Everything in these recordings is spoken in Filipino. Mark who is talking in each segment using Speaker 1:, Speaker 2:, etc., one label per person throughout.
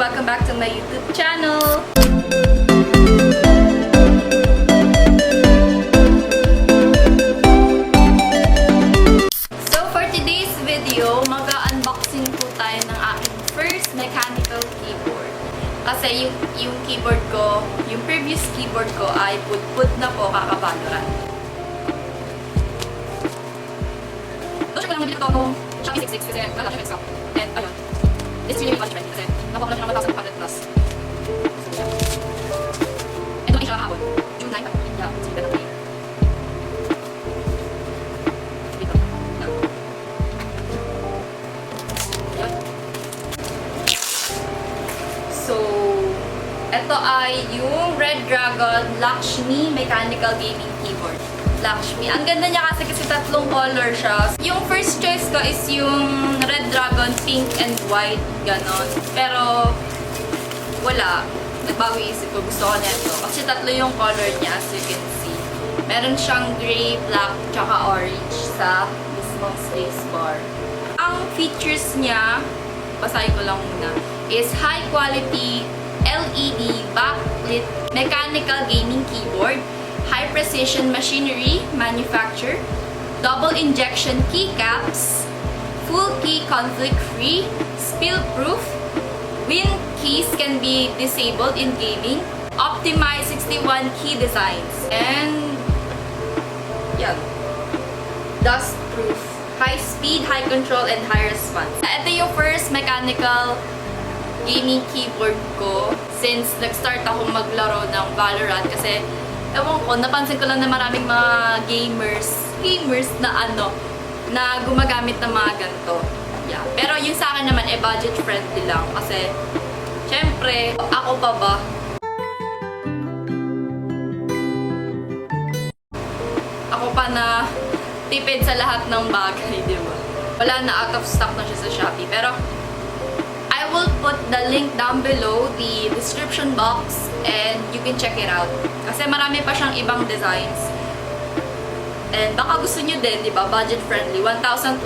Speaker 1: Welcome back to my YouTube channel! So for today's video, mag-unboxing po tayo ng aking first mechanical keyboard. Kasi yung keyboard ko, yung previous keyboard ko ay put na po kaka-Valorant. Doon siya ko lang nabili ito nung Shopee 66 kasi wala siya extra. And ayun, this is really budget friendly kasi nakuha ko lang siya ng 1,500 plus. And doon siya kahapon, June 9 pa. Yeah, sige na tayo. Dito. Ayun. So, ito ay yung Red Dragon Lakshmi Mechanical Gaming Keyboard. Lakshmi. Ang ganda niya kasi tatlong color siya. Yung first choice ko is yung Red Dragon pink and white, ganon. Pero, wala. Nagbago isip ko. Gusto ko nito. Kasi tatlo yung color niya, as you can see. Meron siyang gray, black, tsaka orange sa mismong spacebar. Ang features niya, basahin ko lang muna, is high quality LED backlit mechanical gaming keyboard, high precision machinery manufacture, double injection keycaps, full key conflict free, spill proof, Win keys can be disabled in gaming, optimized 61 key designs, and yeah, dust proof, high speed, high control, and high response. Ito yung first mechanical gaming keyboard ko since nag-start ako maglaro ng Valorant kasi ewan ko, napansin ko lang na maraming mga gamers na na gumagamit ng mga ganito. Yeah. Pero yung sa akin naman, budget friendly lang. Kasi, syempre, ako pa ba? Ako pa na tipid sa lahat ng bagay, di ba? Wala na, out of stock na siya sa Shopee. Pero, I will put the link down below, the description box, and you can check it out. Kasi marami pa siyang ibang designs. And baka gusto nyo din, di ba? Budget friendly. 1,200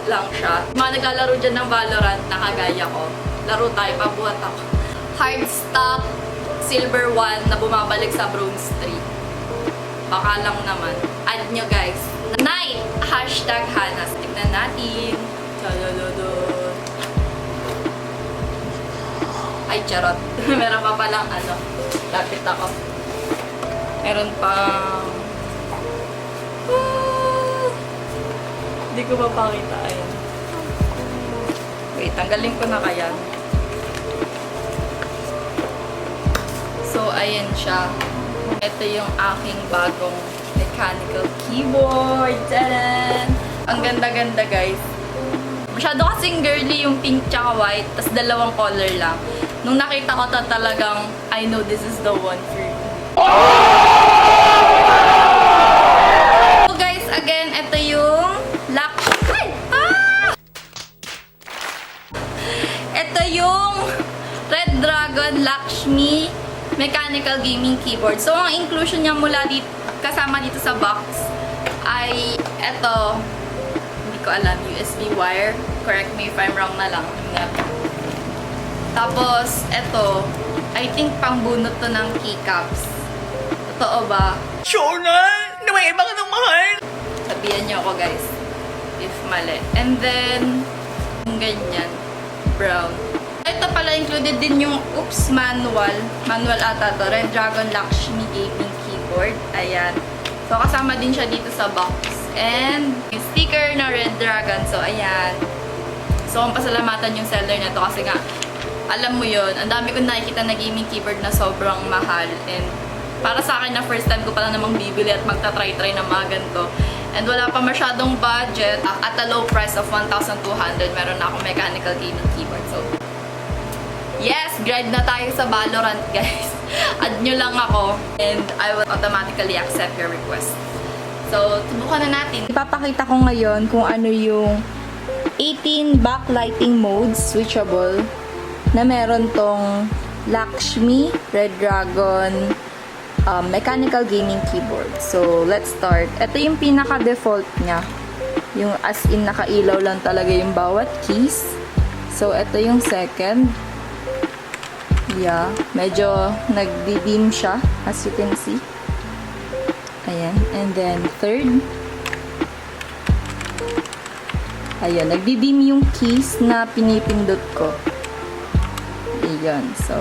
Speaker 1: lang siya. Mga naglalaro dyan ng Valorant na kagaya ko. Laro tayo, pabuhat ako. Hard stock, silver 1 na bumabalik sa bronze 3. Baka lang naman. Add nyo guys. Night! Hashtag Hanas. Tignan natin. Ay, charot. Meron pa palang lapit ako. Meron pang hindi ko mapakita. Ayan. Wait, tanggalin ko na kaya. So, ayan siya. Ito yung aking bagong mechanical keyboard. Tadaan! Ang ganda-ganda, guys. Masyado kasing girly yung pink tsaka white, tas dalawang color lang. Nung nakita ko talagang, I know this is the one for me. So guys, again, ito yung Ito yung Red Dragon Lakshmi Mechanical Gaming Keyboard. So, ang inclusion niya mula dito, kasama dito sa box ay ito, hindi ko alam, USB wire. Correct me if I'm wrong na lang. Tapos, ito, I think pangbunot to ng keycaps. Totoo ba?
Speaker 2: Sure na! Na may iba ka ng mahal!
Speaker 1: Sabihan niyo ako guys, if mali. And then, yung ganyan, brown. Ito pala, included din yung, manual. Manual ata to. Red Dragon Lakshmi Gaming Keyboard. Ayan. So, kasama din siya dito sa box. And, yung sticker na Red Dragon. So, ayan. So, kung pasalamatan yung seller na to kasi nga, alam mo yun, ang dami kong nakikita na gaming keyboard na sobrang mahal. And, para sa akin na first time ko pala namang bibili at magta-try-try ng mga ganito. And wala pa masyadong budget. At a low price of 1,200, meron na akong mechanical gaming keyboard. So, yes! Grind na tayo sa Valorant, guys. Add nyo lang ako and I will automatically accept your request. So, subukan na natin. Ipapakita ko ngayon kung ano yung 18 backlighting modes, switchable, na meron tong Lakshmi Red Dragon mechanical gaming keyboard. So, let's start. Ito yung pinaka-default niya. Yung as in nakailaw lang talaga yung bawat keys. So, ito yung second. Yeah, medyo nagdi-dim siya, as you can see. Ayan. And then, third. Ayan, nagdi-dim yung keys na pinipindot ko. Ayan, so,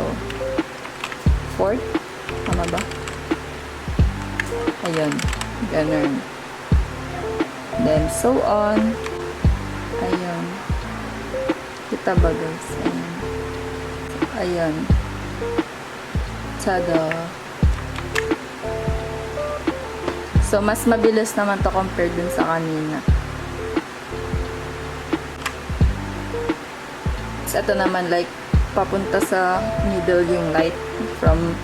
Speaker 1: fourth. Tama ba? Ayan, ganun. Then, so on. Ayan. Kita ba, guys? Ayan. Ayan. Tada. So, mas mabilis naman to compared dun sa kanina. So, ito naman, like, papunta sa middle yung light from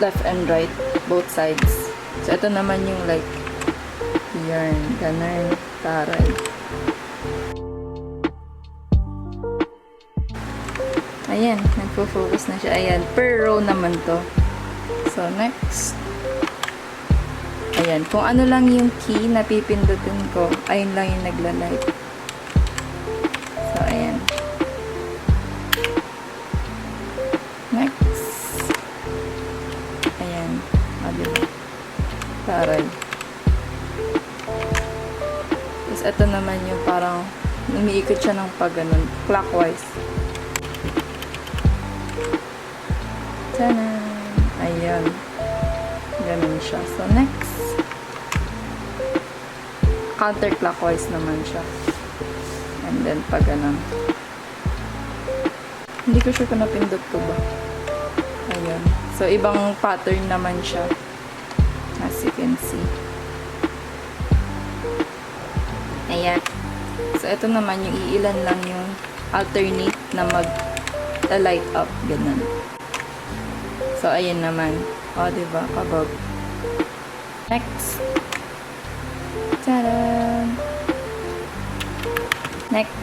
Speaker 1: left and right, both sides. So, ito naman yung like, yarn, ganun, taray. Ayan, nagpo-focus na siya. Ayan, per row naman to. So, next. Ayan, kung ano lang yung key na pipindutin ko, ayun lang yung nagla-light. So, ayan. Next. Ayan. O, diba? Taray. Tapos, ito naman yung parang umiikot siya ng pag ganun, clockwise. Tanan! Ayan. Ganun siya. So, next. Counterclockwise naman siya. And then, pag ganun. Hindi ko sure kung napindot ko ba. Ayan. So, ibang pattern naman siya. As you can see. Ayan. So, ito naman yung iilan lang yung alternate na mag-light up. Ganun. So, ayan naman. O, diba? Kabog. Next. Tadaan! Next.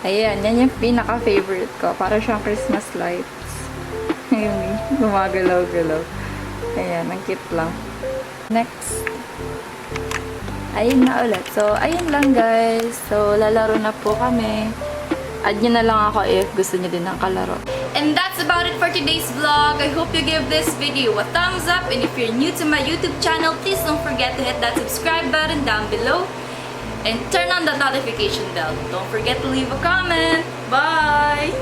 Speaker 1: Ayan. Yan yung pinaka-favorite ko. Para siyang Christmas lights. Yung gumagalaw-galaw. Ayan. Ang cute lang. Next. Ayun na ulit. So, ayun lang guys. So, lalaro na po kami. Add nyo na lang ako if gusto nyo din ng kalaro. And that's about it for today's vlog. I hope you give this video a thumbs up. And if you're new to my YouTube channel, please don't forget to hit that subscribe button down below. And turn on the notification bell. Don't forget to leave a comment. Bye!